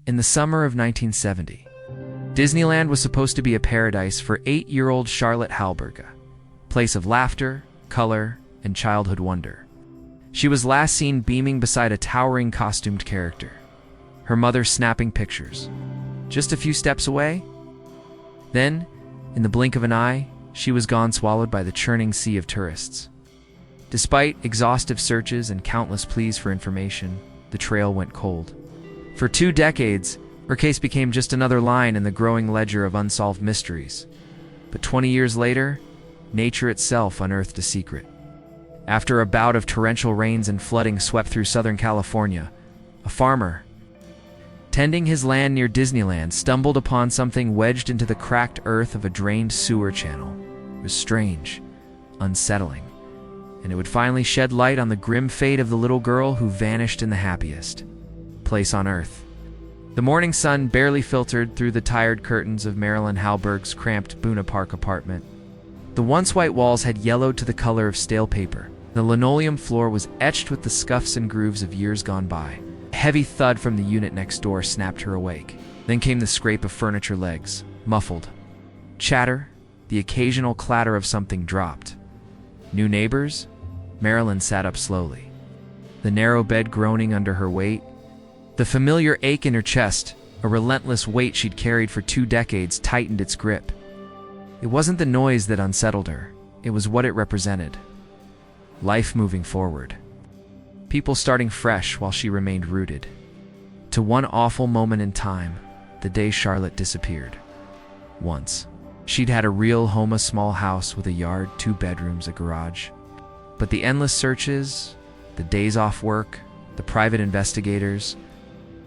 In the summer of 1970, Disneyland was supposed to be a paradise for 8-year-old Charlotte Halberga, place of laughter, color, and childhood wonder. She was last seen beaming beside a towering costumed character, her mother snapping pictures. Just a few steps away. Then, in the blink of an eye, she was gone, swallowed by the churning sea of tourists. Despite exhaustive searches and countless pleas for information, the trail went cold. For 2 decades, her case became just another line in the growing ledger of unsolved mysteries. But 20 years later, nature itself unearthed a secret. After a bout of torrential rains and flooding swept through Southern California, a farmer, tending his land near Disneyland, stumbled upon something wedged into the cracked earth of a drained sewer channel. It was strange, unsettling, and it would finally shed light on the grim fate of the little girl who vanished in the happiest place on earth. The morning sun barely filtered through the tired curtains of Marilyn Halberg's cramped Buena Park apartment. The once white walls had yellowed to the color of stale paper. The linoleum floor was etched with the scuffs and grooves of years gone by. A heavy thud from the unit next door snapped her awake. Then came the scrape of furniture legs, muffled. Chatter, the occasional clatter of something dropped. New neighbors? Marilyn sat up slowly, the narrow bed groaning under her weight. The familiar ache in her chest, a relentless weight she'd carried for 2 decades, tightened its grip. It wasn't the noise that unsettled her, it was what it represented. Life moving forward. People starting fresh while she remained rooted. To one awful moment in time, the day Charlotte disappeared. Once, she'd had a real home, a small house with a yard, 2 bedrooms, a garage. But the endless searches, the days off work, the private investigators,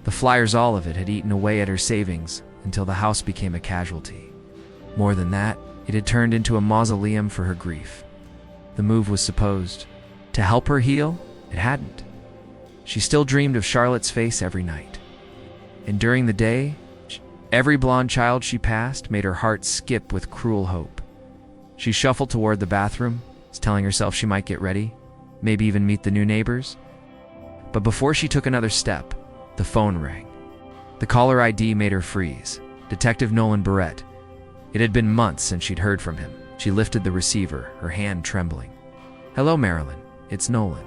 the flyers, all of it had eaten away at her savings until the house became a casualty. More than that, it had turned into a mausoleum for her grief. The move was supposed to help her heal. It hadn't. She still dreamed of Charlotte's face every night. And during the day, every blonde child she passed made her heart skip with cruel hope. She shuffled toward the bathroom, telling herself she might get ready, maybe even meet the new neighbors. But before she took another step, the phone rang. The caller ID made her freeze. Detective Nolan Barrett. It had been months since she'd heard from him. She lifted the receiver, her hand trembling. "Hello, Marilyn. It's Nolan."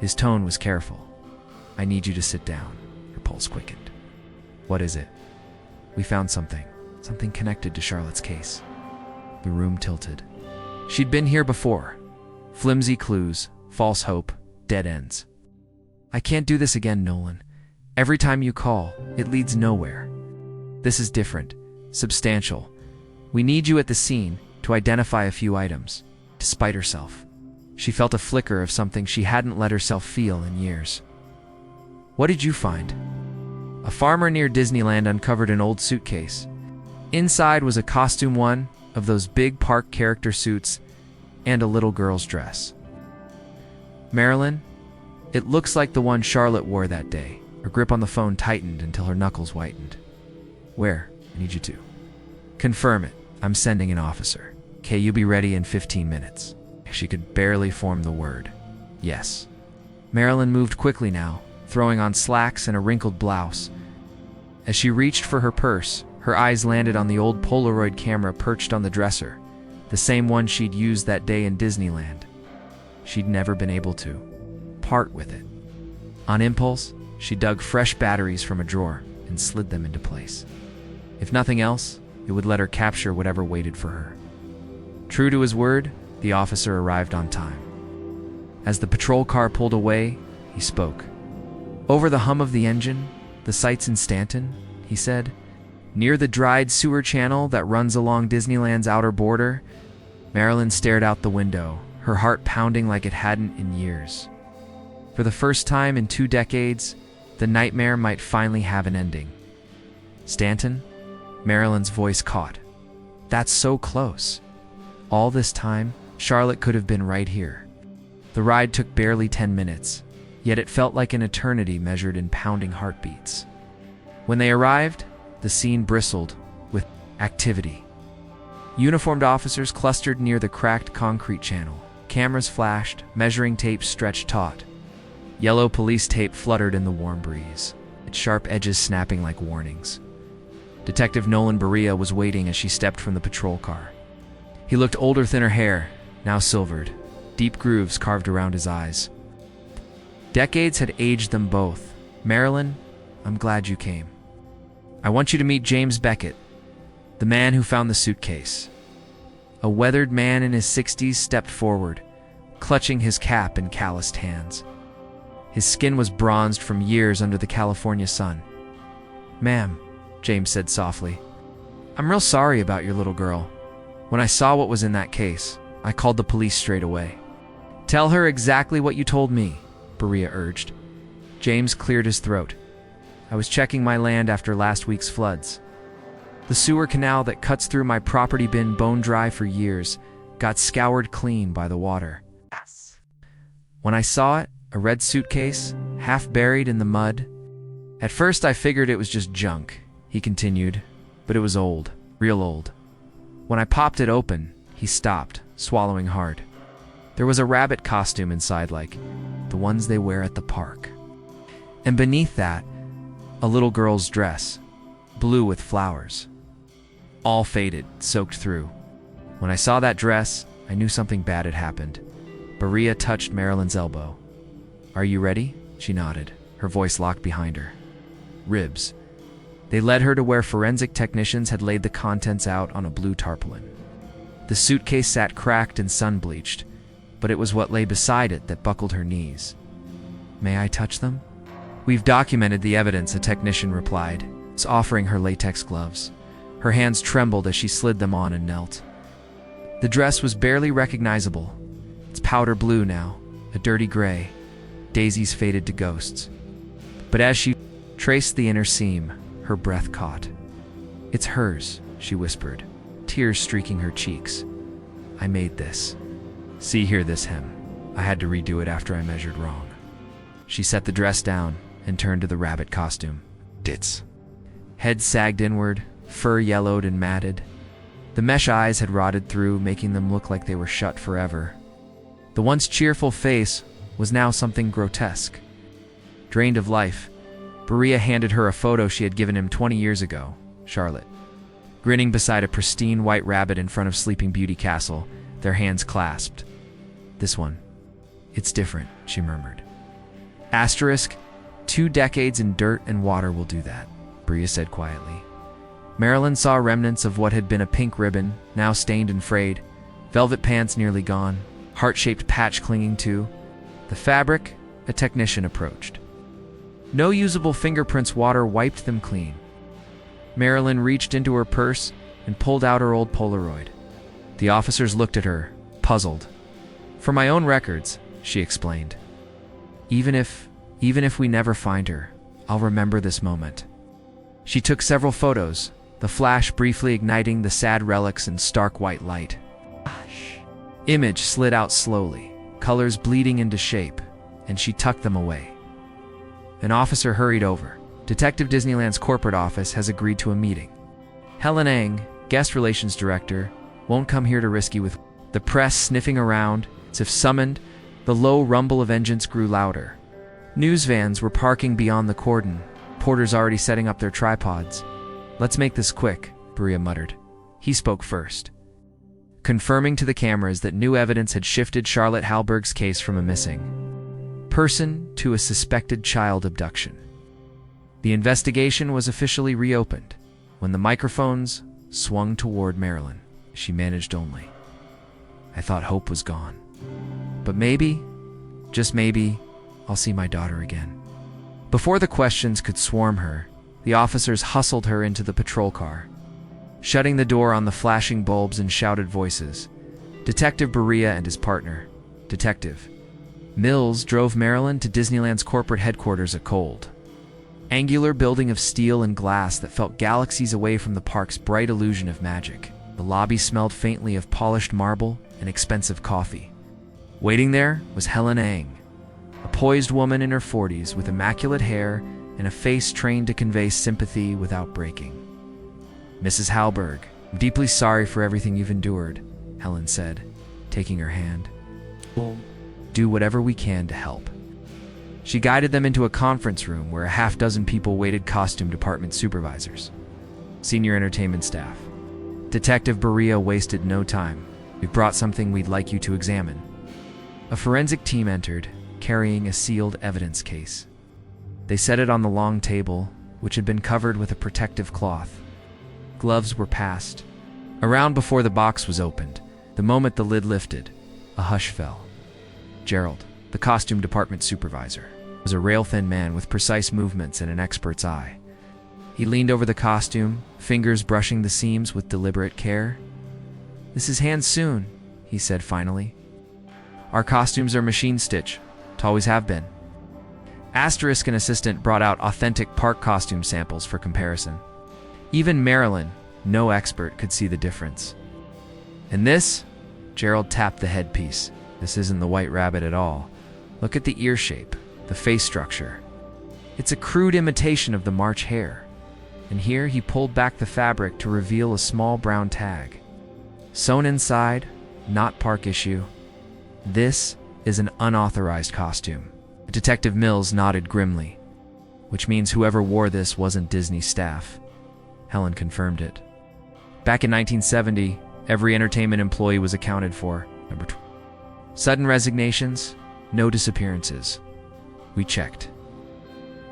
His tone was careful. "I need you to sit down." Her pulse quickened. "What is it?" "We found something connected to Charlotte's case." The room tilted. She'd been here before. Flimsy clues, false hope, dead ends. "I can't do this again, Nolan. Every time you call, it leads nowhere. This is different, substantial. We need you at the scene to identify a few items." Despite herself, she felt a flicker of something she hadn't let herself feel in years. "What did you find?" A farmer near Disneyland uncovered an old suitcase. Inside was a costume, one of those big park character suits, and a little girl's dress. "Marilyn, it looks like the one Charlotte wore that day." Her grip on the phone tightened until her knuckles whitened. "Where? I need you to confirm it. I'm sending an officer. Okay, you be ready in 15 minutes. She could barely form the word. "Yes." Marilyn moved quickly now, throwing on slacks and a wrinkled blouse. As she reached for her purse, her eyes landed on the old Polaroid camera perched on the dresser, the same one she'd used that day in Disneyland. She'd never been able to part with it. On impulse, she dug fresh batteries from a drawer and slid them into place. If nothing else, it would let her capture whatever waited for her. True to his word, the officer arrived on time. As the patrol car pulled away, he spoke. "Over the hum of the engine, the sights in Stanton," he said. "Near the dried sewer channel that runs along Disneyland's outer border." Marilyn stared out the window, her heart pounding like it hadn't in years. For the first time in 2 decades, the nightmare might finally have an ending. "Stanton?" Marilyn's voice caught. "That's so close. All this time, Charlotte could have been right here." The ride took barely 10 minutes, yet it felt like an eternity measured in pounding heartbeats. When they arrived, the scene bristled with activity. Uniformed officers clustered near the cracked concrete channel. Cameras flashed, measuring tape stretched taut. Yellow police tape fluttered in the warm breeze. its sharp edges snapping like warnings. Detective Nolan Berea was waiting as she stepped from the patrol car. He looked older than her hair, now silvered, deep grooves carved around his eyes. Decades had aged them both. "Marilyn, I'm glad you came. I want you to meet James Beckett, the man who found the suitcase." A weathered man in his 60s stepped forward, clutching his cap in calloused hands. His skin was bronzed from years under the California sun. "Ma'am," James said softly, "I'm real sorry about your little girl. When I saw what was in that case, I called the police straight away." "Tell her exactly what you told me," Berea urged. James cleared his throat. "I was checking my land after last week's floods. The sewer canal that cuts through my property been bone dry for years, got scoured clean by the water. When I saw it, a red suitcase, half buried in the mud. At first I figured it was just junk," he continued, "but it was old, real old. When I popped it open," he stopped, swallowing hard. "There was a rabbit costume inside, like the ones they wear at the park. And beneath that, a little girl's dress, blue with flowers. All faded, soaked through. When I saw that dress, I knew something bad had happened." Berea touched Marilyn's elbow. "Are you ready?" She nodded, her voice locked behind her. Ribs. They led her to where forensic technicians had laid the contents out on a blue tarpaulin. The suitcase sat cracked and sun-bleached, but it was what lay beside it that buckled her knees. "May I touch them?" "We've documented the evidence," a technician replied, offering her latex gloves. Her hands trembled as she slid them on and knelt. The dress was barely recognizable. It's powder blue now, a dirty gray. Daisies faded to ghosts. But as she traced the inner seam, her breath caught. "It's hers," she whispered, tears streaking her cheeks. "I made this. See here this hem. I had to redo it after I measured wrong." She set the dress down and turned to the rabbit costume. Dits. Head sagged inward, fur yellowed and matted. The mesh eyes had rotted through, making them look like they were shut forever. The once cheerful face was now something grotesque. Drained of life, Berea handed her a photo she had given him 20 years ago, Charlotte. Grinning beside a pristine white rabbit in front of Sleeping Beauty Castle, their hands clasped. "This one. It's different," she murmured. Asterisk, 2 decades in dirt and water will do that, Berea said quietly. Marilyn saw remnants of what had been a pink ribbon, now stained and frayed, velvet pants nearly gone, heart-shaped patch clinging to. The fabric, a technician approached. No usable fingerprints, water wiped them clean. Marilyn reached into her purse and pulled out her old Polaroid. The officers looked at her, puzzled. "For my own records," she explained. Even if we never find her, I'll remember this moment." She took several photos, the flash briefly igniting the sad relics in stark white light. Image slid out slowly, colors bleeding into shape, and she tucked them away. An officer hurried over. Detective Disneyland's corporate office has agreed to a meeting. Helen Ang, guest relations director, won't come here to risk you with the press sniffing around, as if summoned. The low rumble of engines grew louder. News vans were parking beyond the cordon, porters already setting up their tripods. "Let's make this quick," Berea muttered. He spoke first, confirming to the cameras that new evidence had shifted Charlotte Halberg's case from a missing person to a suspected child abduction. The investigation was officially reopened. When the microphones swung toward Marilyn, she managed only, "I thought hope was gone. But maybe, just maybe, I'll see my daughter again." Before the questions could swarm her, the officers hustled her into the patrol car, shutting the door on the flashing bulbs and shouted voices. Detective Berea and his partner, Detective Mills, drove Marilyn to Disneyland's corporate headquarters at Cold. Angular building of steel and glass that felt galaxies away from the park's bright illusion of magic. The lobby smelled faintly of polished marble and expensive coffee. Waiting there was Helen Ang, a poised woman in her 40s with immaculate hair and a face trained to convey sympathy without breaking. "Mrs. Halberg, I'm deeply sorry for everything you've endured," Helen said, taking her hand. "We'll do whatever we can to help." She guided them into a conference room where a half-dozen people waited, costume department supervisors, senior entertainment staff. Detective Berea wasted no time. "We've brought something we'd like you to examine." A forensic team entered, carrying a sealed evidence case. They set it on the long table, which had been covered with a protective cloth. Gloves were passed. Around before the box was opened. The moment the lid lifted, a hush fell. Gerald, the costume department supervisor, was a rail-thin man with precise movements and an expert's eye. He leaned over the costume, fingers brushing the seams with deliberate care. "This is hand sewn," he said finally. "Our costumes are machine stitch, always have been." Asterisk and assistant brought out authentic park costume samples for comparison. Even Marilyn, no expert, could see the difference. "And this?" Gerald tapped the headpiece. "This isn't the White Rabbit at all. Look at the ear shape, the face structure. It's a crude imitation of the March Hare." And here he pulled back the fabric to reveal a small brown tag. Sewn inside, not park issue. "This is an unauthorized costume." Detective Mills nodded grimly. "Which means whoever wore this wasn't Disney staff." Helen confirmed it. Back in 1970, every entertainment employee was accounted for. Number 2. Sudden resignations, no disappearances. "We checked."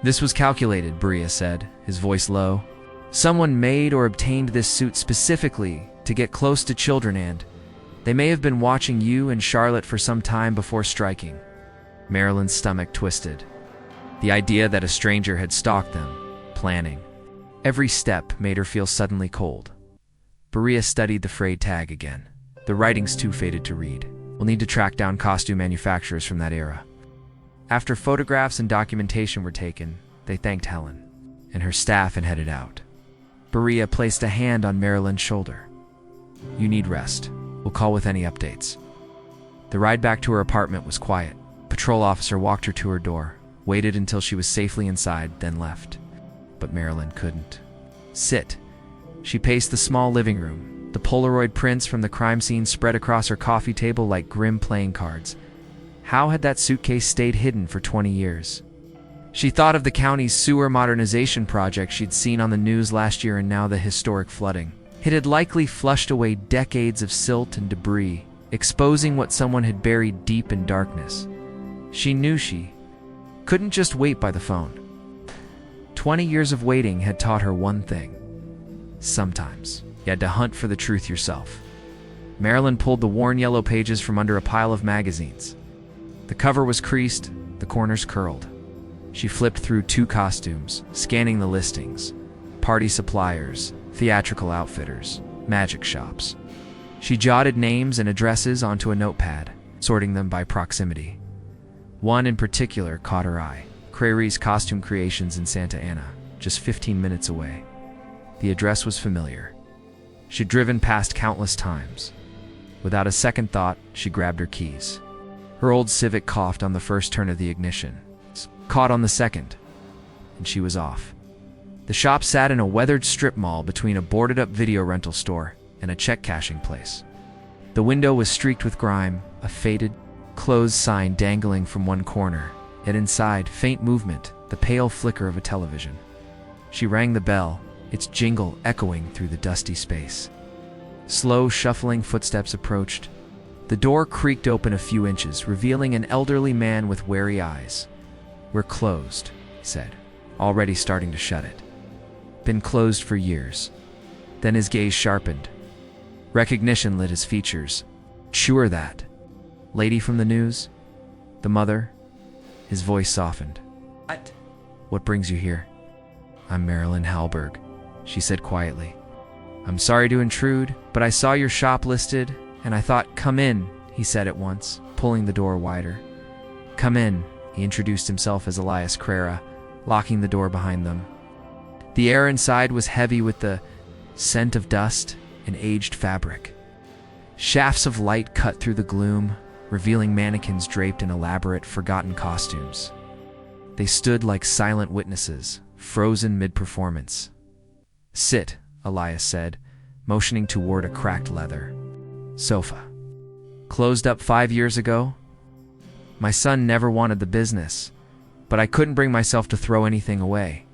"This was calculated," Berea said, his voice low. "Someone made or obtained this suit specifically to get close to children, and they may have been watching you and Charlotte for some time before striking." Marilyn's stomach twisted. The idea that a stranger had stalked them, planning. Every step made her feel suddenly cold. Berea studied the frayed tag again. The writing's too faded to read. "We'll need to track down costume manufacturers from that era." After photographs and documentation were taken, they thanked Helen and her staff and headed out. Berea placed a hand on Marilyn's shoulder. "You need rest. We'll call with any updates." The ride back to her apartment was quiet. A patrol officer walked her to her door, waited until she was safely inside, then left. But Marilyn couldn't sit. She paced the small living room. The Polaroid prints from the crime scene spread across her coffee table like grim playing cards. How had that suitcase stayed hidden for 20 years? She thought of the county's sewer modernization project she'd seen on the news last year, and now the historic flooding. It had likely flushed away decades of silt and debris, exposing what someone had buried deep in darkness. She knew she couldn't just wait by the phone. 20 years of waiting had taught her one thing. Sometimes you had to hunt for the truth yourself. Marilyn pulled the worn yellow pages from under a pile of magazines. The cover was creased, the corners curled. She flipped through 2 costumes, scanning the listings. Party suppliers, theatrical outfitters, magic shops. She jotted names and addresses onto a notepad, sorting them by proximity. One in particular caught her eye. Crairy's Costume Creations in Santa Ana, just 15 minutes away. The address was familiar. She'd driven past countless times. Without a second thought, she grabbed her keys. Her old Civic coughed on the first turn of the ignition, caught on the second, and she was off. The shop sat in a weathered strip mall between a boarded-up video rental store and a check-cashing place. The window was streaked with grime, a faded, closed sign dangling from one corner, yet inside, faint movement, the pale flicker of a television. She rang the bell, its jingle echoing through the dusty space. Slow, shuffling footsteps approached. The door creaked open a few inches, revealing an elderly man with wary eyes. "We're closed," he said, already starting to shut it. "Been closed for years." Then his gaze sharpened. Recognition lit his features. "Sure that. Lady from the news? The mother?" His voice softened. "What? What brings you here?" "I'm Marilyn Halberg," she said quietly. "I'm sorry to intrude, but I saw your shop listed, and I thought, come in," he said at once, pulling the door wider. "Come in," he introduced himself as Elias Carrera, locking the door behind them. The air inside was heavy with the scent of dust and aged fabric. Shafts of light cut through the gloom, revealing mannequins draped in elaborate, forgotten costumes. They stood like silent witnesses, frozen mid-performance. "Sit," Elias said, motioning toward a cracked leather sofa. "Closed up 5 years ago? My son never wanted the business. but I couldn't bring myself to throw anything away.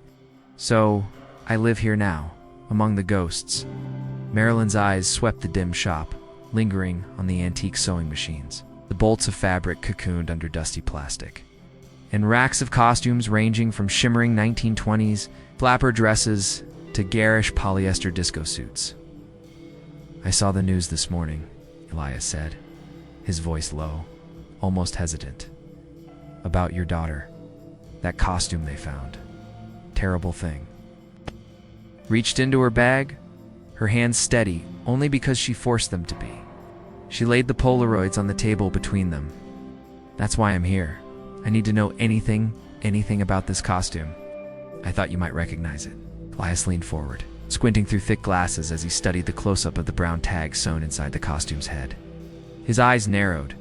So, I live here now, among the ghosts. Marilyn's eyes swept the dim shop, lingering on the antique sewing machines, the bolts of fabric cocooned under dusty plastic, and racks of costumes ranging from shimmering 1920s flapper dresses to garish polyester disco suits. I saw the news this morning, Elias said, his voice low, almost hesitant. About your daughter. That costume they found. Terrible thing. Reached into her bag, her hands steady only because she forced them to be. She laid the Polaroids on the table between them. That's why I'm here. I need to know anything about this costume. I thought you might recognize it. Elias leaned forward, squinting through thick glasses as he studied the close-up of the brown tag sewn inside the costume's head. His eyes narrowed.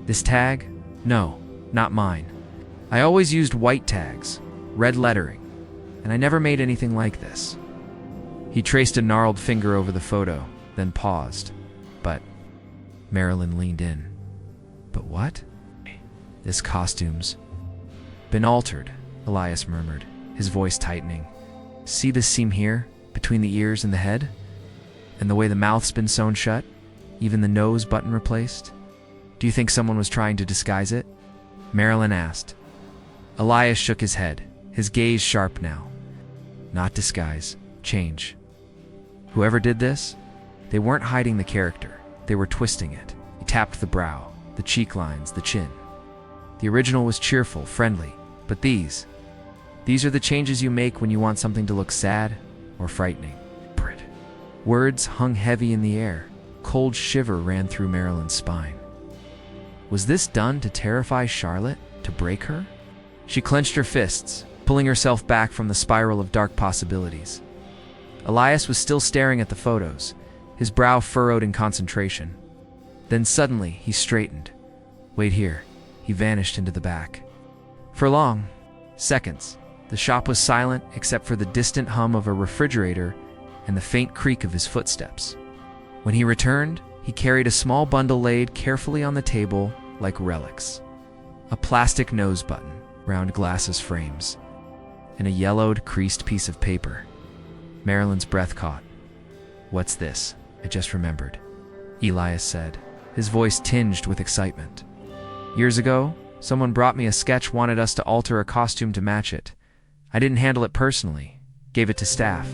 This tag? No, not mine. I always used white tags, red lettering, and I never made anything like this. He traced a gnarled finger over the photo, then paused. But Marilyn leaned in. But what? This costume's been altered, Elias murmured, his voice tightening. See this seam here, between the ears and the head? And the way the mouth's been sewn shut? Even the nose button replaced? Do you think someone was trying to disguise it? Marilyn asked. Elias shook his head, his gaze sharp now. Not disguise, change. Whoever did this, they weren't hiding the character, they were twisting it. He tapped the brow, the cheek lines, the chin. The original was cheerful, friendly, but these are the changes you make when you want something to look sad or frightening. Words hung heavy in the air. Cold shiver ran through Marilyn's spine. Was this done to terrify Charlotte, to break her? She clenched her fists, pulling herself back from the spiral of dark possibilities. Elias was still staring at the photos, his brow furrowed in concentration. Then suddenly, he straightened. Wait here. He vanished into the back. For long, seconds, the shop was silent except for the distant hum of a refrigerator and the faint creak of his footsteps. When he returned, he carried a small bundle laid carefully on the table like relics. A plastic nose button, round glasses frames, and a yellowed, creased piece of paper. Marilyn's breath caught. What's this? I just remembered, Elias said, his voice tinged with excitement. Years ago, someone brought me a sketch, wanted us to alter a costume to match it. I didn't handle it personally, gave it to staff.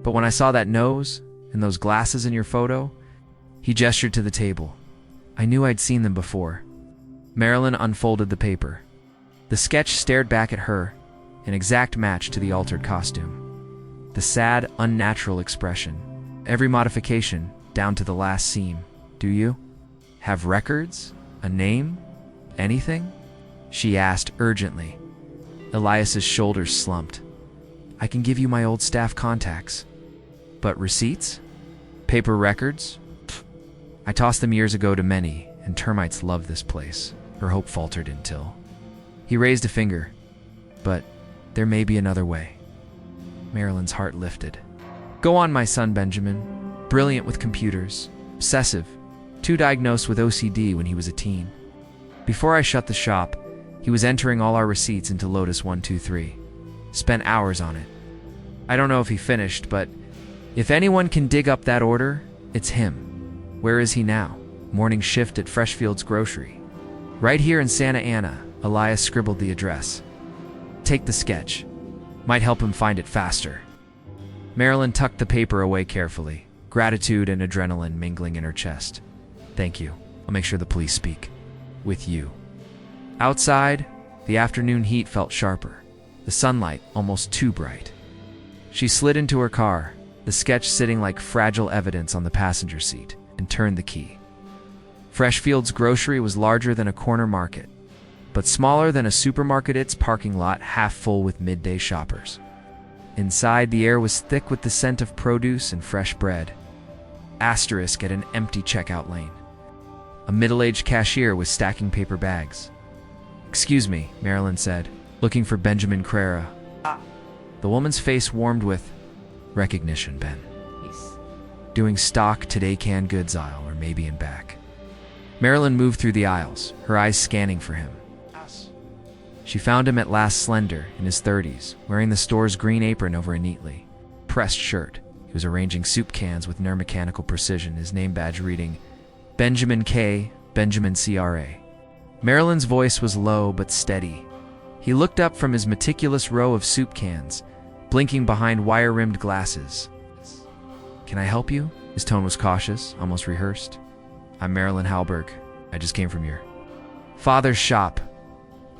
But when I saw that nose and those glasses in your photo, he gestured to the table. I knew I'd seen them before. Marilyn unfolded the paper. The sketch stared back at her, an exact match to the altered costume. The sad, unnatural expression. Every modification, down to the last seam. Do you have records? A name? Anything? She asked urgently. Elias's shoulders slumped. I can give you my old staff contacts. But receipts? Paper records? Pfft. I tossed them years ago to many, and termites love this place. Her hope faltered until he raised a finger. But there may be another way. Marilyn's heart lifted. Go on, my son Benjamin. Brilliant with computers. Obsessive. 2 diagnosed with OCD when he was a teen. Before I shut the shop, he was entering all our receipts into Lotus 123. Spent hours on it. I don't know if he finished, but if anyone can dig up that order, it's him. Where is he now? Morning shift at Freshfields Grocery. Right here in Santa Ana, Elias scribbled the address. Take the sketch. Might help him find it faster. Marilyn tucked the paper away carefully, gratitude and adrenaline mingling in her chest. Thank you. I'll make sure the police speak with you. Outside, the afternoon heat felt sharper, the sunlight almost too bright. She slid into her car, the sketch sitting like fragile evidence on the passenger seat, and turned the key. Freshfields Grocery was larger than a corner market, but smaller than a supermarket, its parking lot half full with midday shoppers. Inside, the air was thick with the scent of produce and fresh bread. Asterisk at an empty checkout lane. A middle-aged cashier was stacking paper bags. Excuse me, Marilyn said, looking for Benjamin Crera. The woman's face warmed with recognition, Ben. Doing stock today canned goods aisle, or maybe in back. Marilyn moved through the aisles, her eyes scanning for him. She found him at last slender, in his 30s, wearing the store's green apron over a neatly pressed shirt. He was arranging soup cans with near-mechanical precision, his name badge reading, Benjamin K., Benjamin C.R.A. Marilyn's voice was low but steady. He looked up from his meticulous row of soup cans, blinking behind wire-rimmed glasses. "Can I help you?" His tone was cautious, almost rehearsed. "I'm Marilyn Halberg. I just came from your father's shop."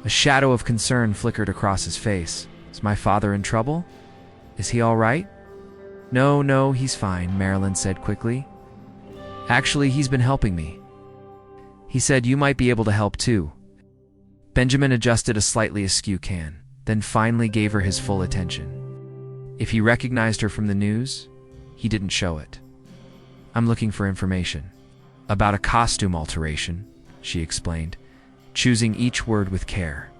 A shadow of concern flickered across his face. "Is my father in trouble? Is he all right?" No, he's fine," Marilyn said quickly. "Actually, he's been helping me. He said you might be able to help too." Benjamin adjusted a slightly askew can, then finally gave her his full attention. If he recognized her from the news, he didn't show it. "I'm looking for information about a costume alteration," she explained, choosing each word with care.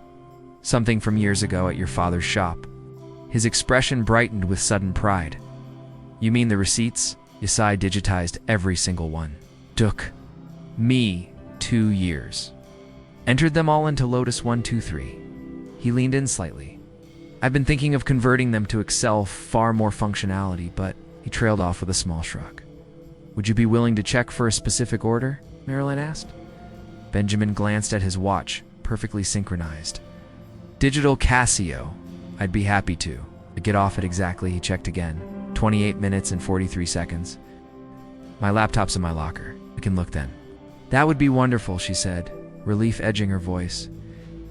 "Something from years ago at your father's shop." His expression brightened with sudden pride. "You mean the receipts?" Yesai digitized every single one. "Took me 2 years. Entered them all into Lotus 123. He leaned in slightly. "I've been thinking of converting them to Excel, far more functionality," but he trailed off with a small shrug. "Would you be willing to check for a specific order?" Marilyn asked. Benjamin glanced at his watch, perfectly synchronized. "Digital Casio. I'd be happy to. I get off at exactly," he checked again, 28 minutes and 43 seconds. "My laptop's in my locker. We can look then." "That would be wonderful," she said, relief edging her voice.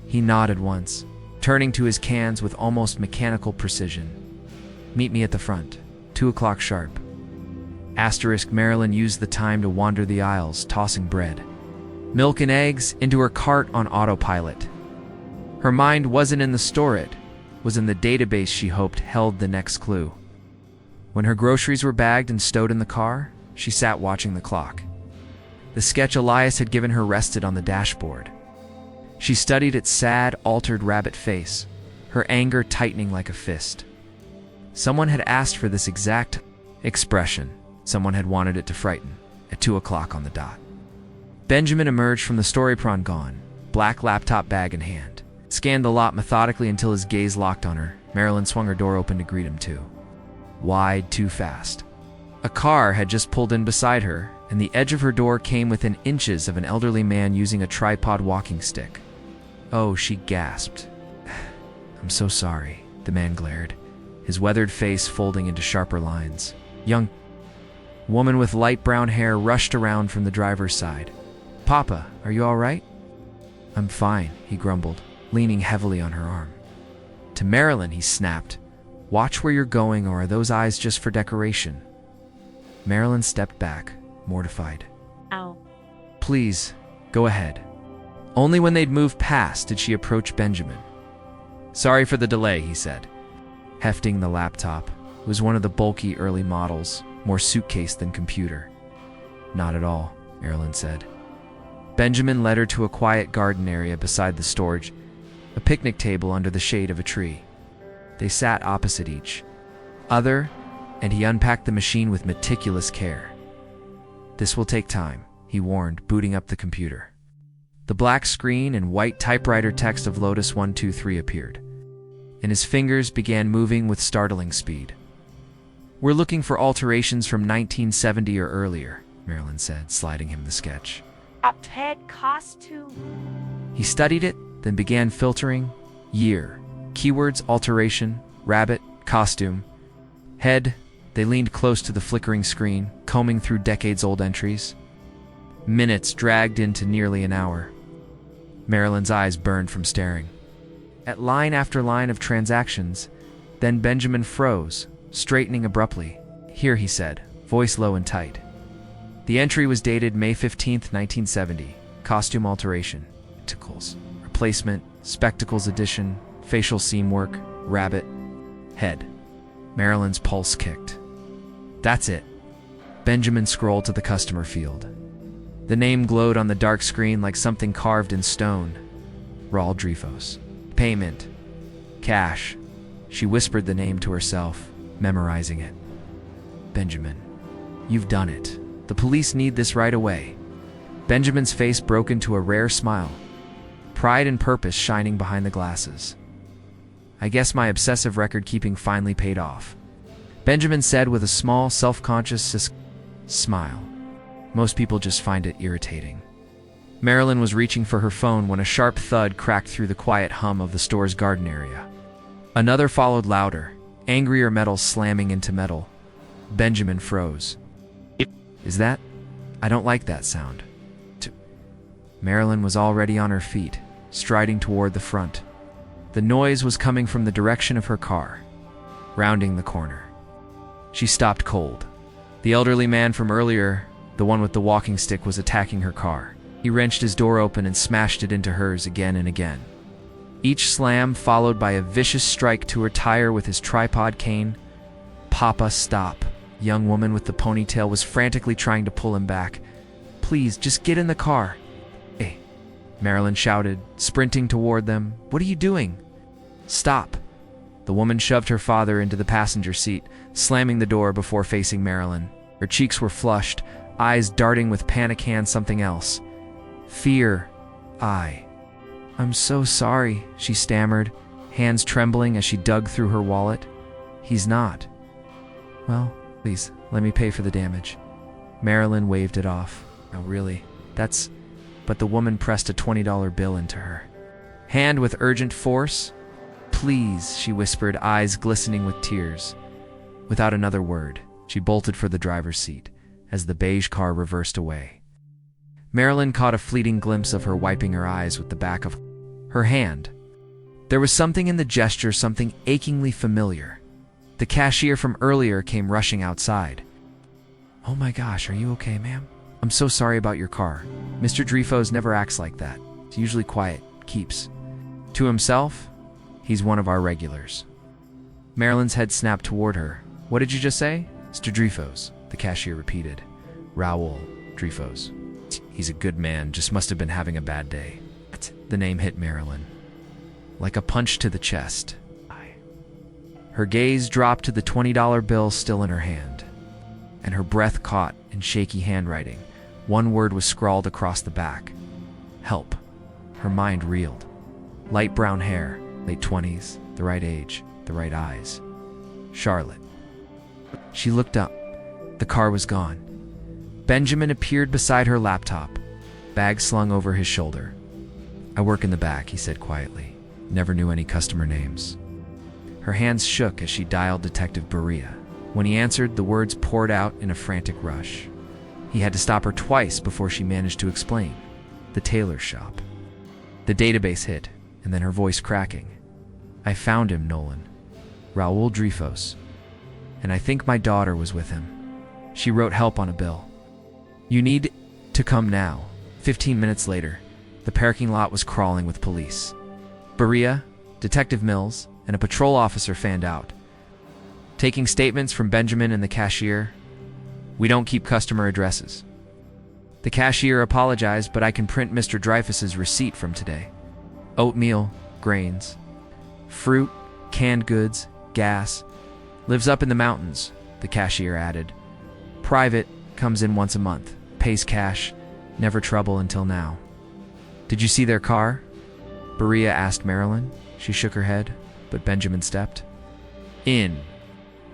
He nodded once, turning to his cans with almost mechanical precision. "Meet me at the front, 2 o'clock sharp." Marilyn used the time to wander the aisles, tossing bread, milk and eggs into her cart on autopilot. Her mind wasn't in the store, it was in the database she hoped held the next clue. When her groceries were bagged and stowed in the car, she sat watching the clock. The sketch Elias had given her rested on the dashboard. She studied its sad, altered rabbit face, her anger tightening like a fist. Someone had asked for this exact expression. Someone had wanted it to frighten, at 2 o'clock on the dot. Benjamin emerged from the storypron gone, black laptop bag in hand. Scanned the lot methodically until his gaze locked on her. Marilyn swung her door open to greet him too. Wide, too fast. A car had just pulled in beside her, and the edge of her door came within inches of an elderly man using a tripod walking stick. "Oh," she gasped. "I'm so sorry," the man glared, his weathered face folding into sharper lines. Young woman with light brown hair rushed around from the driver's side. "Papa, are you all right?" "I'm fine," he grumbled, leaning heavily on her arm. To Marilyn, he snapped, "Watch where you're going, or are those eyes just for decoration?" Marilyn stepped back, mortified. "Ow." "Please, go ahead." Only when they'd moved past did she approach Benjamin. "Sorry for the delay," he said, hefting the laptop. It was one of the bulky early models, more suitcase than computer. "Not at all," Marilyn said. Benjamin led her to a quiet garden area beside the storage, a picnic table under the shade of a tree. They sat opposite each other, and he unpacked the machine with meticulous care. "This will take time," he warned, booting up the computer. The black screen and white typewriter text of Lotus 123 appeared, and his fingers began moving with startling speed. "We're looking for alterations from 1970 or earlier," Marilyn said, sliding him the sketch. "A pet costume." He studied it, then began filtering. Year, keywords, alteration, rabbit, costume, head. They leaned close to the flickering screen, combing through decades-old entries. Minutes dragged into nearly an hour. Marilyn's eyes burned from staring at line after line of transactions. Then Benjamin froze, straightening abruptly. "Here," he said, voice low and tight. The entry was dated May 15th, 1970. Costume alteration, spectacles, replacement, spectacles edition, facial seam work, rabbit, head. Marilyn's pulse kicked. "That's it." Benjamin scrolled to the customer field. The name glowed on the dark screen like something carved in stone. Raul Dreyfus. Payment. Cash. She whispered the name to herself, memorizing it. "Benjamin, you've done it. The police need this right away." Benjamin's face broke into a rare smile. pride and purpose shining behind the glasses. I guess my obsessive record-keeping finally paid off, Benjamin said with a small, self-conscious smile. Most people just find it irritating. Marilyn was reaching for her phone when a sharp thud cracked through the quiet hum of the store's garden area. Another followed louder, angrier metal slamming into metal. Benjamin froze. Is that? I don't like that sound. Marilyn was already on her feet, striding toward the front. The noise was coming from the direction of her car, rounding the corner. She stopped cold. The elderly man from earlier, the one with the walking stick, was attacking her car. He wrenched his door open and smashed it into hers again and again. Each slam followed by a vicious strike to her tire with his tripod cane. "Papa, stop." The young woman with the ponytail was frantically trying to pull him back. "Please, just get in the car." "Hey," Marilyn shouted, sprinting toward them. "What are you doing?" "Stop." The woman shoved her father into the passenger seat, slamming the door before facing Marilyn. Her cheeks were flushed, eyes darting with panic and something else. Fear. I'm so sorry, she stammered, hands trembling as she dug through her wallet. "He's not." "Well, please, let me pay for the damage." Marilyn waved it off. "Oh, really? But the woman pressed a $20 bill into her hand with urgent force. "Please," she whispered, eyes glistening with tears. Without another word, she bolted for the driver's seat as the beige car reversed away. Marilyn caught a fleeting glimpse of her wiping her eyes with the back of her hand. There was something in the gesture, something achingly familiar. The cashier from earlier came rushing outside. "Oh my gosh, are you okay, ma'am? I'm so sorry about your car. Mr. Dreyfus never acts like that. He's usually quiet, keeps to himself. He's one of our regulars." Marilyn's head snapped toward her. "What did you just say?" "Mr. Dreyfus," the cashier repeated. "Raoul Dreyfus. He's a good man, just must have been having a bad day." The name hit Marilyn like a punch to the chest. Her gaze dropped to the $20 bill still in her hand, and her breath caught in shaky handwriting. One word was scrawled across the back. "Help." Her mind reeled. Light brown hair, late 20s, the right age, the right eyes. Charlotte. She looked up. The car was gone. Benjamin appeared beside her laptop, bag slung over his shoulder. "I work in the back," he said quietly. "Never knew any customer names." Her hands shook as she dialed Detective Berea. When he answered, the words poured out in a frantic rush. He had to stop her twice before she managed to explain. "The tailor shop." The database hit, and then her voice cracking. "I found him, Nolan. Raoul Dreyfus. And I think my daughter was with him. She wrote help on a bill. You need to come now." 15 minutes later, the parking lot was crawling with police. Berea, Detective Mills, and a patrol officer fanned out, taking statements from Benjamin and the cashier. "We don't keep customer addresses." The cashier apologized, "But I can print Mr. Dreyfus's receipt from today. Oatmeal, grains, fruit, canned goods, gas. Lives up in the mountains," the cashier added. "Private, comes in once a month, pays cash, never trouble until now." "Did you see their car?" Berea asked Marilyn. She shook her head, but Benjamin stepped in.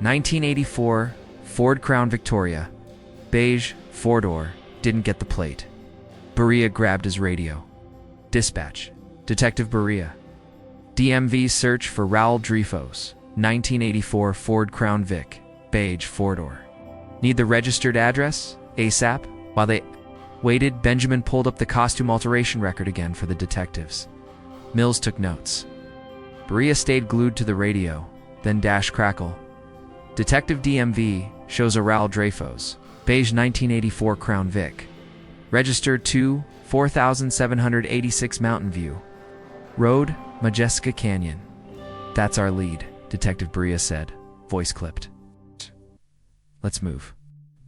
1984 Ford Crown Victoria, beige, four-door, didn't get the plate. Berea grabbed his radio. "Dispatch, Detective Berea. DMV search for Raoul Dreyfus, 1984 Ford Crown Vic, beige, four-door. Need the registered address, ASAP?" While they waited, Benjamin pulled up the costume alteration record again for the detectives. Mills took notes. Berea stayed glued to the radio, then dash crackle. "Detective DMV shows a Raoul Dreyfus, beige 1984 Crown Vic. Registered to 4786 Mountain View Road, Majestica Canyon." "That's our lead," Detective Berea said, voice clipped. "Let's move."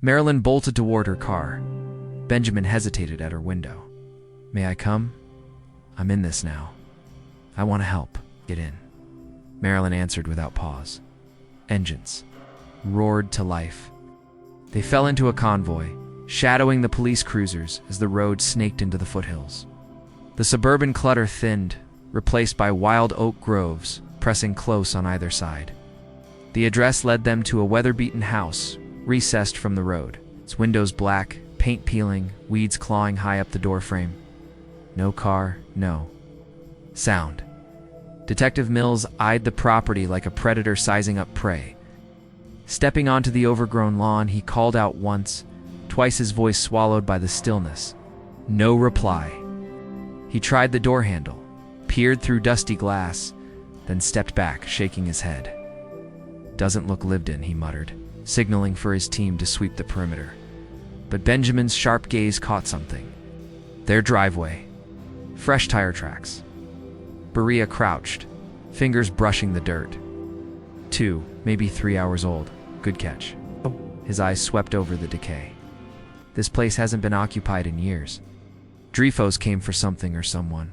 Marilyn bolted toward her car. Benjamin hesitated at her window. "May I come? I'm in this now. I want to help. Get in." Marilyn answered without pause. Engines roared to life. They fell into a convoy, shadowing the police cruisers as the road snaked into the foothills. The suburban clutter thinned, replaced by wild oak groves pressing close on either side. The address led them to a weather-beaten house, recessed from the road, its windows black, paint peeling, weeds clawing high up the doorframe. No car, no sound. Detective Mills eyed the property like a predator sizing up prey. Stepping onto the overgrown lawn, he called out once, twice his voice swallowed by the stillness. No reply. He tried the door handle, peered through dusty glass, then stepped back, shaking his head. Doesn't look lived in, he muttered, signaling for his team to sweep the perimeter. But Benjamin's sharp gaze caught something. Their driveway. Fresh tire tracks. Berea crouched, fingers brushing the dirt. 2, maybe 3 hours old. Good catch. His eyes swept over the decay. This place hasn't been occupied in years. Dreyfus came for something or someone.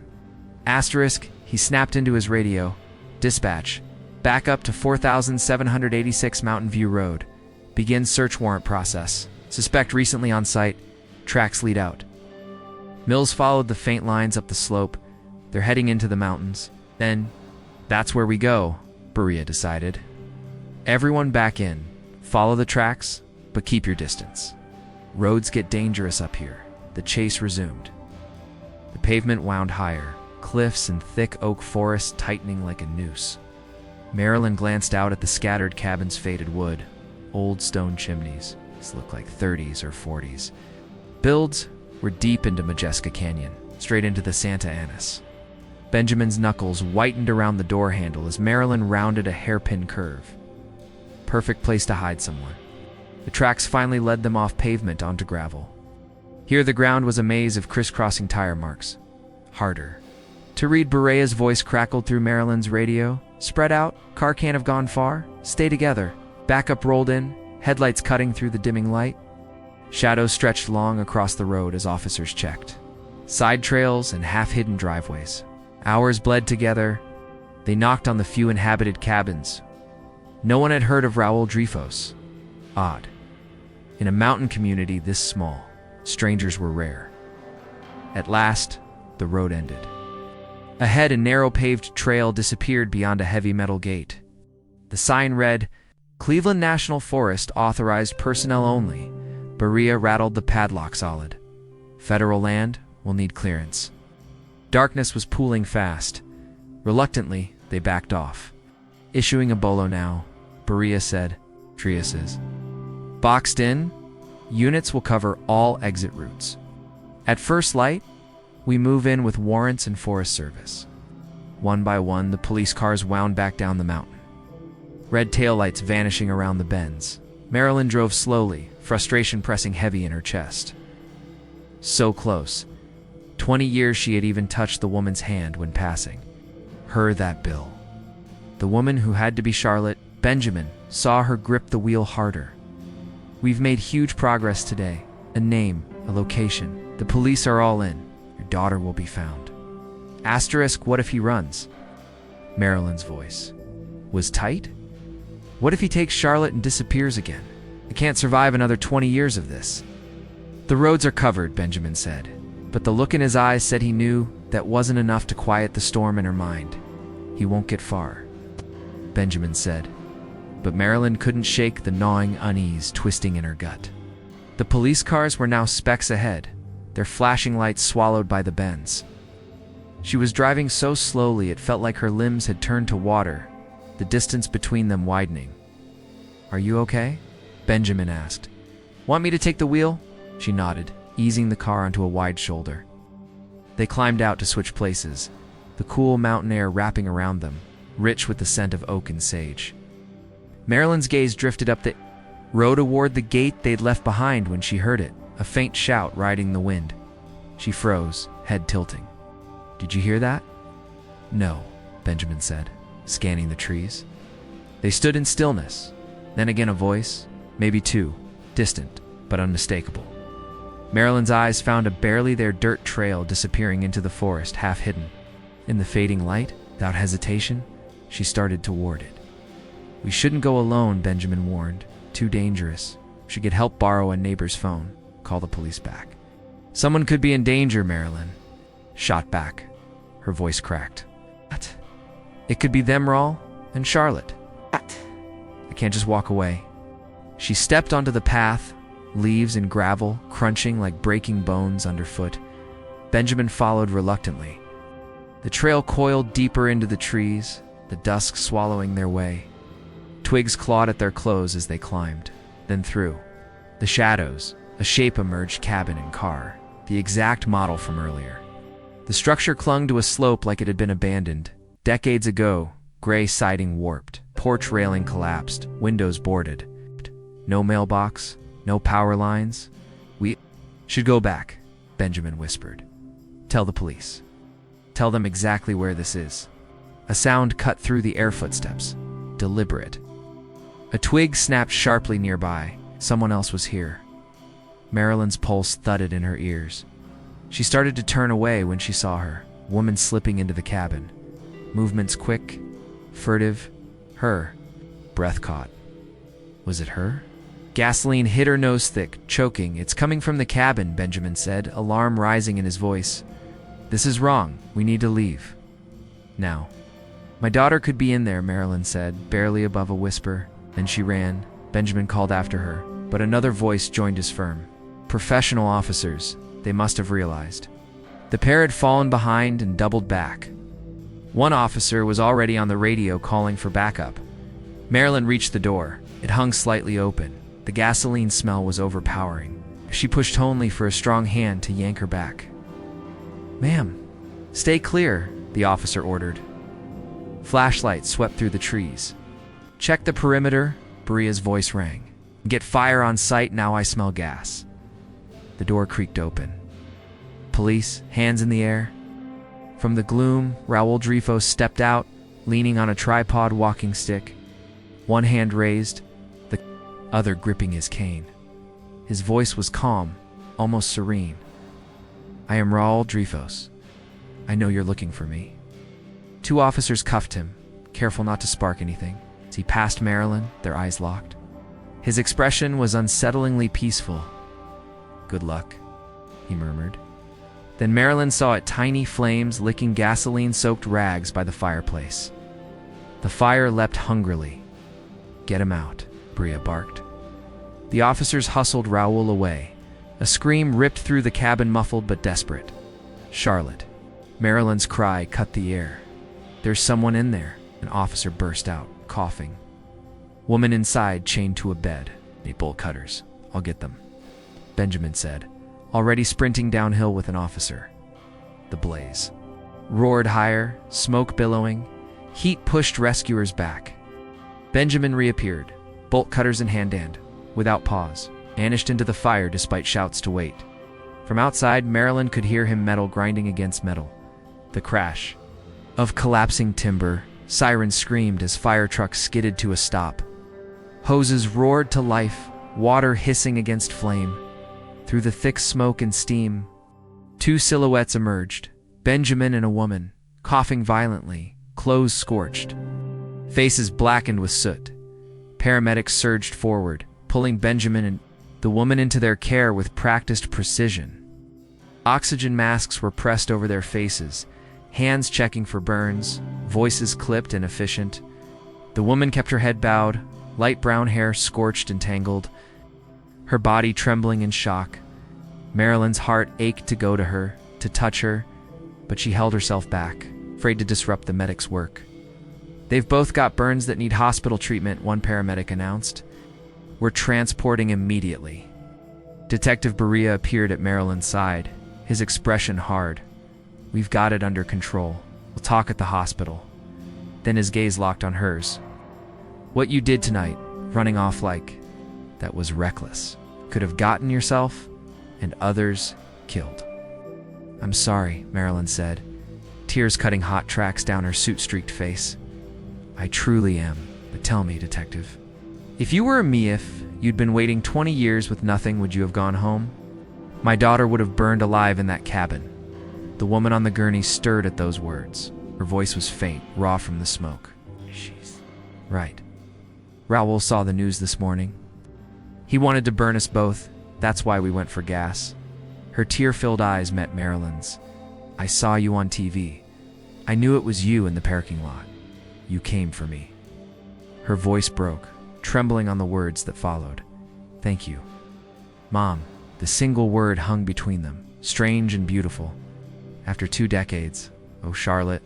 Asterisk, he snapped into his radio. Dispatch. Back up to 4786 Mountain View Road. Begin search warrant process. Suspect recently on site. Tracks lead out. Mills followed the faint lines up the slope. They're heading into the mountains. Then, that's where we go, Berea decided. Everyone back in. Follow the tracks, but keep your distance. Roads get dangerous up here. The chase resumed. The pavement wound higher, cliffs and thick oak forest tightening like a noose. Marilyn glanced out at the scattered cabins' faded wood, old stone chimneys. These looked like 30s or 40s. Builds were deep into Majeska Canyon, straight into the Santa Ynez. Benjamin's knuckles whitened around the door handle as Marilyn rounded a hairpin curve. Perfect place to hide someone. The tracks finally led them off pavement onto gravel. Here the ground was a maze of crisscrossing tire marks. Harder. To read, Berea's voice crackled through Marilyn's radio. Spread out, car can't have gone far, stay together. Backup rolled in, headlights cutting through the dimming light. Shadows stretched long across the road as officers checked. Side trails and half-hidden driveways. Hours bled together. They knocked on the few inhabited cabins. No one had heard of Raoul Dreyfus. Odd. In a mountain community this small, strangers were rare. At last, the road ended. Ahead, a narrow paved trail disappeared beyond a heavy metal gate. The sign read, Cleveland National Forest authorized personnel only. Berea rattled the padlock solid. Federal land will need clearance. Darkness was pooling fast. Reluctantly, they backed off. Issuing a bolo now, Berea said, Triases. Boxed in, units will cover all exit routes. At first light, we move in with warrants and Forest Service. One by one, the police cars wound back down the mountain. Red taillights vanishing around the bends. Marilyn drove slowly, frustration pressing heavy in her chest. So close. 20 years she had even touched the woman's hand when passing. Her that Bill. The woman who had to be Charlotte, Benjamin, saw her grip the wheel harder. We've made huge progress today. A name, a location. The police are all in. Your daughter will be found. Asterisk, what if he runs? Marilyn's voice. Was tight? What if he takes Charlotte and disappears again? I can't survive another 20 years of this. The roads are covered, Benjamin said. But the look in his eyes said he knew that wasn't enough to quiet the storm in her mind. He won't get far, Benjamin said. But Marilyn couldn't shake the gnawing unease twisting in her gut. The police cars were now specks ahead, their flashing lights swallowed by the bends. She was driving so slowly it felt like her limbs had turned to water, the distance between them widening. Are you okay? Benjamin asked. Want me to take the wheel? She nodded, easing the car onto a wide shoulder. They climbed out to switch places, the cool mountain air wrapping around them, rich with the scent of oak and sage. Marilyn's gaze drifted up the road toward the gate they'd left behind when she heard it, a faint shout riding the wind. She froze, head tilting. Did you hear that? No, Benjamin said, scanning the trees. They stood in stillness. Then again a voice, maybe two, distant, but unmistakable. Marilyn's eyes found a barely there dirt trail disappearing into the forest, half hidden. In the fading light, without hesitation, she started toward it. We shouldn't go alone, Benjamin warned. Too dangerous. She could help borrow a neighbor's phone, call the police back. Someone could be in danger, Marilyn. shot back. Her voice cracked. What? It could be them, Raul, and Charlotte. What? I can't just walk away. She stepped onto the path, leaves and gravel crunching like breaking bones underfoot. Benjamin followed reluctantly. The trail coiled deeper into the trees, the dusk swallowing their way. Twigs clawed at their clothes as they climbed. Then through the shadows, a shape emerged, cabin and car, the exact model from earlier. The structure clung to a slope like it had been abandoned. Decades ago, gray siding warped, porch railing collapsed, windows boarded. No mailbox, no power lines. We should go back, Benjamin whispered. Tell the police. Tell them exactly where this is. A sound cut through the air footsteps, deliberate. A twig snapped sharply nearby. Someone else was here. Marilyn's pulse thudded in her ears. She started to turn away when she saw her, a woman slipping into the cabin. Movements quick, furtive. Her. Breath caught. Was it her? Gasoline hit her nose thick, choking. It's coming from the cabin, Benjamin said, alarm rising in his voice. This is wrong. We need to leave. Now. My daughter could be in there, Marilyn said, barely above a whisper. Then she ran. Benjamin called after her, but another voice joined his firm. Professional officers, they must have realized. The pair had fallen behind and doubled back. One officer was already on the radio calling for backup. Marilyn reached the door. It hung slightly open. The gasoline smell was overpowering. She pushed only for a strong hand to yank her back. Ma'am, stay clear, the officer ordered. Flashlights swept through the trees. Check the perimeter, Baria's voice rang. Get fire on sight, now I smell gas. The door creaked open. Police, hands in the air. From the gloom, Raul Dreyfus stepped out, leaning on a tripod walking stick. One hand raised, the other gripping his cane. His voice was calm, almost serene. I am Raul Dreyfus. I know you're looking for me. Two officers cuffed him, careful not to spark anything. As he passed Marilyn, their eyes locked. His expression was unsettlingly peaceful. Good luck, he murmured. Then Marilyn saw it, tiny flames licking gasoline-soaked rags by the fireplace. The fire leapt hungrily. Get him out, Bria barked. The officers hustled Raul away. A scream ripped through the cabin, muffled but desperate. Charlotte. Marilyn's cry cut the air. There's someone in there, an officer burst out, coughing. Woman inside, chained to a bed. Need bolt cutters. I'll get them, Benjamin said, already sprinting downhill with an officer. The blaze roared higher, smoke billowing. Heat pushed rescuers back. Benjamin reappeared, bolt cutters in hand, without pause, vanished into the fire despite shouts to wait. From outside, Marilyn could hear him, metal grinding against metal. The crash of collapsing timber. Sirens screamed as fire trucks skidded to a stop. Hoses roared to life, water hissing against flame. Through the thick smoke and steam, two silhouettes emerged, Benjamin and a woman, coughing violently, clothes scorched, faces blackened with soot. Paramedics surged forward, pulling Benjamin and the woman into their care with practiced precision. Oxygen masks were pressed over their faces, hands checking for burns, voices clipped and efficient. The woman kept her head bowed, light brown hair scorched and tangled, her body trembling in shock. Marilyn's heart ached to go to her, to touch her, but she held herself back, afraid to disrupt the medic's work. They've both got burns that need hospital treatment, one paramedic announced. We're transporting immediately. Detective Berea appeared at Marilyn's side, his expression hard. We've got it under control. We'll talk at the hospital. Then his gaze locked on hers. What you did tonight, running off like that, was reckless. Could have gotten yourself and others killed. I'm sorry, Marilyn said, tears cutting hot tracks down her soot-streaked face. I truly am, but tell me, detective. If you were me, if you'd been waiting 20 years with nothing, would you have gone home? My daughter would have burned alive in that cabin. The woman on the gurney stirred at those words. Her voice was faint, raw from the smoke. She's right. Raul saw the news this morning. He wanted to burn us both. That's why we went for gas. Her tear-filled eyes met Marilyn's. I saw you on TV. I knew it was you in the parking lot. You came for me." Her voice broke, trembling on the words that followed. "Thank you, Mom." The single word hung between them, strange and beautiful. After 2 decades, oh Charlotte.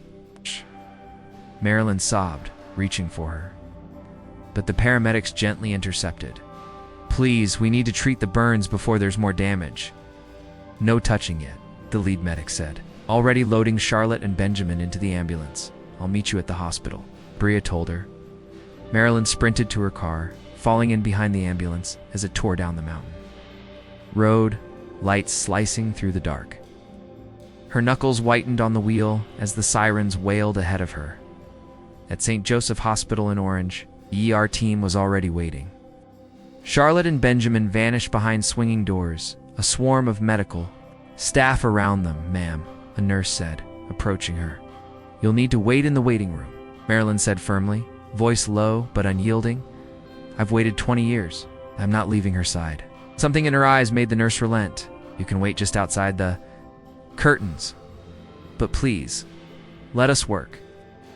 Marilyn sobbed, reaching for her. But the paramedics gently intercepted. "Please, we need to treat the burns before there's more damage." "No touching yet," the lead medic said, already loading Charlotte and Benjamin into the ambulance. "I'll meet you at the hospital," Bria told her. Marilyn sprinted to her car, falling in behind the ambulance as it tore down the mountain. Road, lights slicing through the dark. Her knuckles whitened on the wheel as the sirens wailed ahead of her. At St. Joseph Hospital in Orange, the ER team was already waiting. Charlotte and Benjamin vanished behind swinging doors, a swarm of medical staff around them. "Ma'am," a nurse said, approaching her. "You'll need to wait in the waiting room," Marilyn said firmly, voice low but unyielding. "I've waited 20 years. I'm not leaving her side." Something in her eyes made the nurse relent. "You can wait just outside the curtains. But please, let us work."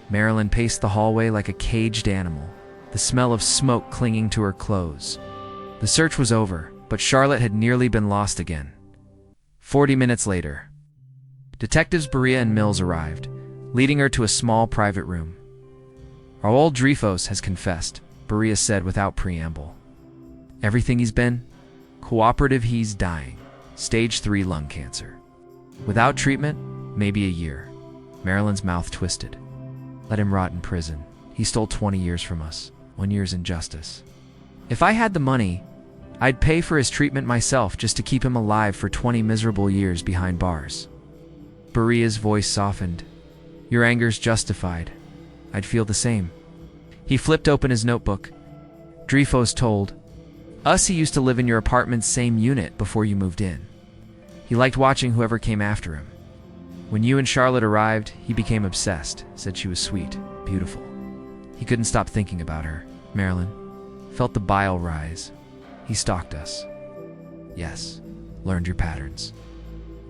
Marilyn paced the hallway like a caged animal, the smell of smoke clinging to her clothes. The search was over, but Charlotte had nearly been lost again. 40 minutes later, Detectives Berea and Mills arrived, leading her to a small private room. "Our old Dreyfus has confessed," Berea said without preamble. "Everything he's been? Cooperative, he's dying. Stage 3 lung cancer. Without treatment, maybe a year." Marilyn's mouth twisted. "Let him rot in prison. He stole 20 years from us. 1 year's injustice. If I had the money, I'd pay for his treatment myself just to keep him alive for 20 miserable years behind bars." Berea's voice softened. "Your anger's justified. I'd feel the same." He flipped open his notebook. "Dreyfus told us he used to live in your apartment's same unit before you moved in. He liked watching whoever came after him. When you and Charlotte arrived, he became obsessed, said she was sweet, beautiful. He couldn't stop thinking about her." Marilyn felt the bile rise. "He stalked us." "Yes, learned your patterns.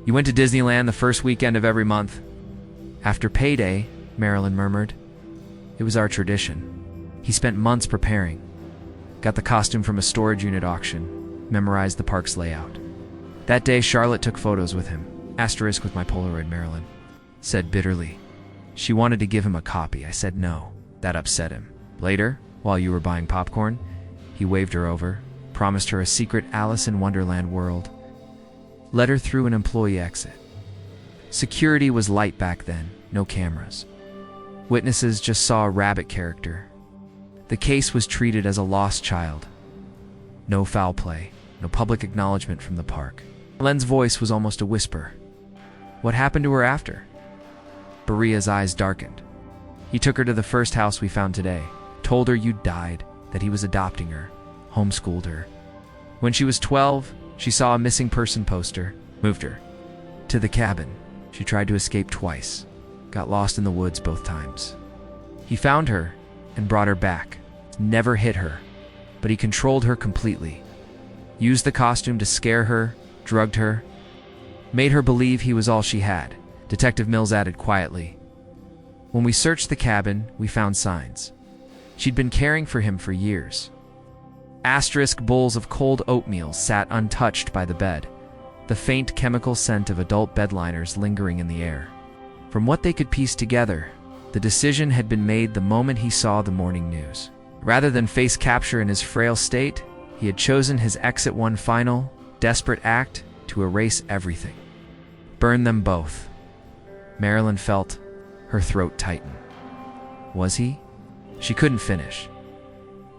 You went to Disneyland the first weekend of every month." "After payday," Marilyn murmured. "It was our tradition. He spent months preparing. Got the costume from a storage unit auction, memorized the park's layout. That day, Charlotte took photos with him. Asterisk with my Polaroid," Marilyn said bitterly. "She wanted to give him a copy. I said no. That upset him. Later, while you were buying popcorn, he waved her over, promised her a secret Alice in Wonderland world. Led her through an employee exit. Security was light back then, no cameras. Witnesses just saw a rabbit character. The case was treated as a lost child. No foul play, no public acknowledgement from the park." Len's voice was almost a whisper. "What happened to her after?" Berea's eyes darkened. "He took her to the first house we found today, told her you died, that he was adopting her, homeschooled her. When she was 12, she saw a missing person poster, moved her to the cabin. She tried to escape twice, got lost in the woods both times. He found her and brought her back, never hit her, but he controlled her completely. Used the costume to scare her, drugged her, made her believe he was all she had," Detective Mills added quietly. "When we searched the cabin, we found signs. She'd been caring for him for years. Asterisk bowls of cold oatmeal sat untouched by the bed, the faint chemical scent of adult bedliners lingering in the air. From what they could piece together, the decision had been made the moment he saw the morning news. Rather than face capture in his frail state, he had chosen his exit one final, desperate act to erase everything. Burn them both." Marilyn felt her throat tighten. Was he? She couldn't finish.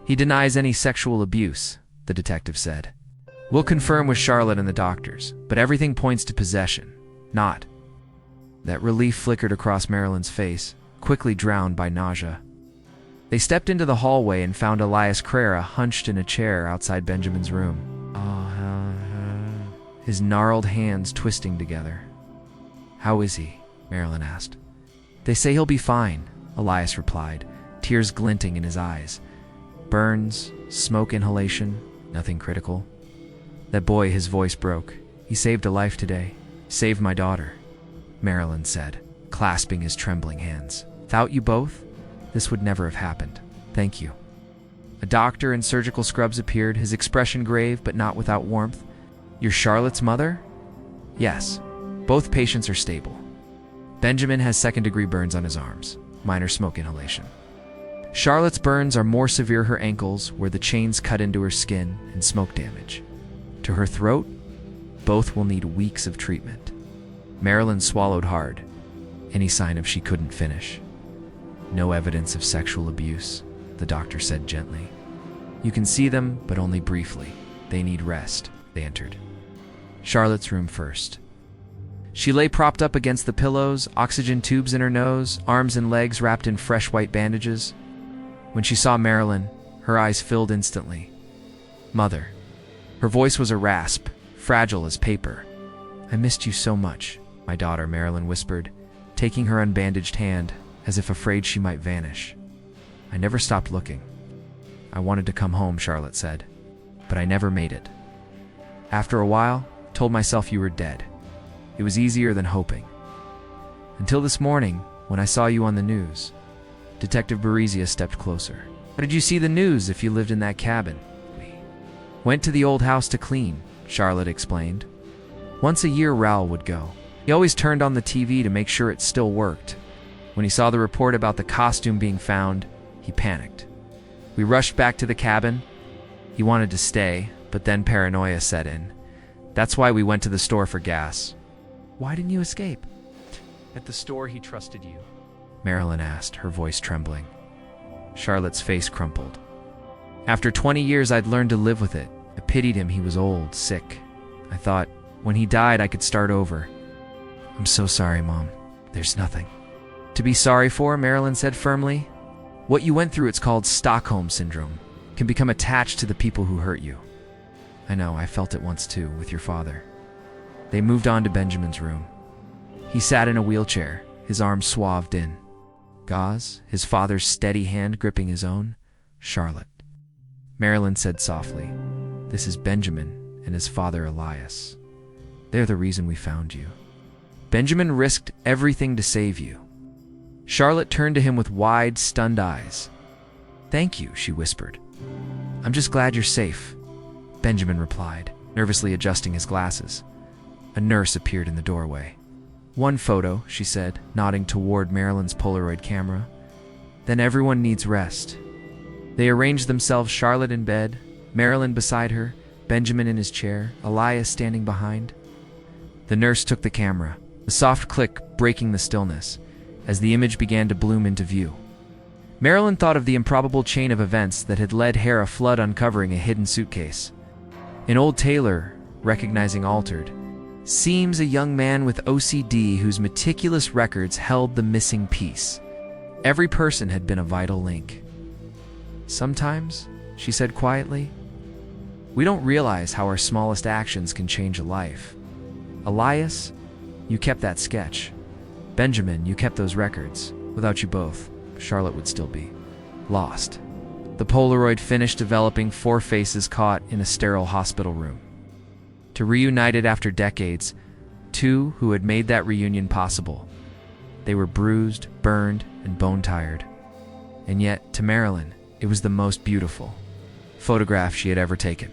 "He denies any sexual abuse," the detective said. "We'll confirm with Charlotte and the doctors, but everything points to possession, not." That relief flickered across Marilyn's face, quickly drowned by nausea. They stepped into the hallway and found Elias Crera hunched in a chair outside Benjamin's room. His gnarled hands twisting together. "How is he?" Marilyn asked. "They say he'll be fine," Elias replied, tears glinting in his eyes. "Burns, smoke inhalation, nothing critical." "That boy," his voice broke. "He saved a life today. Saved my daughter." Marilyn said, clasping his trembling hands. Without you both, this would never have happened. Thank you. A doctor in surgical scrubs appeared, his expression grave but not without warmth. You're Charlotte's mother? Yes. Both patients are stable. Benjamin has second-degree burns on his arms, minor smoke inhalation. Charlotte's burns are more severe, her ankles, where the chains cut into her skin, and smoke damage. To her throat, both will need weeks of treatment. Marilyn swallowed hard, any sign of she couldn't finish. No evidence of sexual abuse, the doctor said gently. You can see them, but only briefly. They need rest. They entered Charlotte's room first. She lay propped up against the pillows, oxygen tubes in her nose, arms and legs wrapped in fresh white bandages. When she saw Marilyn, her eyes filled instantly. Mother. Her voice was a rasp, fragile as paper. I missed you so much, my daughter, Marilyn whispered, taking her unbandaged hand, as if afraid she might vanish. I never stopped looking. I wanted to come home, Charlotte said, but I never made it. After a while, told myself you were dead. It was easier than hoping. Until this morning, when I saw you on the news. Detective Barizia stepped closer. How did you see the news if you lived in that cabin? We went to the old house to clean, Charlotte explained. Once a year, Raoul would go. He always turned on the TV to make sure it still worked. When he saw the report about the costume being found, he panicked. We rushed back to the cabin. He wanted to stay, but then paranoia set in. That's why we went to the store for gas. Why didn't you escape? At the store, he trusted you, Marilyn asked, her voice trembling. Charlotte's face crumpled. After 20 years, I'd learned to live with it. I pitied him. He was old, sick. I thought, when he died, I could start over. I'm so sorry, Mom. There's nothing to be sorry for, Marilyn said firmly. What you went through, it's called Stockholm Syndrome, can become attached to the people who hurt you. I know, I felt it once too, with your father. They moved on to Benjamin's room. He sat in a wheelchair, his arms swathed in gauze, his father's steady hand gripping his own. Charlotte. Marilyn said softly, This is Benjamin and his father Elias. They're the reason we found you. Benjamin risked everything to save you. Charlotte turned to him with wide, stunned eyes. Thank you, she whispered. I'm just glad you're safe, Benjamin replied, nervously adjusting his glasses. A nurse appeared in the doorway. One photo, she said, nodding toward Marilyn's Polaroid camera. Then everyone needs rest. They arranged themselves, Charlotte in bed, Marilyn beside her, Benjamin in his chair, Elias standing behind. The nurse took the camera, a soft click breaking the stillness, as the image began to bloom into view. Marilyn thought of the improbable chain of events that had led Hera Flood uncovering a hidden suitcase. An old tailor, recognizing Altered, seems a young man with OCD whose meticulous records held the missing piece. Every person had been a vital link. Sometimes, she said quietly, we don't realize how our smallest actions can change a life. Elias, you kept that sketch. Benjamin, you kept those records. Without you both, Charlotte would still be lost. The Polaroid finished developing 4 faces caught in a sterile hospital room. To reunited after decades, 2 who had made that reunion possible. They were bruised, burned, and bone-tired. And yet, to Marilyn, it was the most beautiful photograph she had ever taken.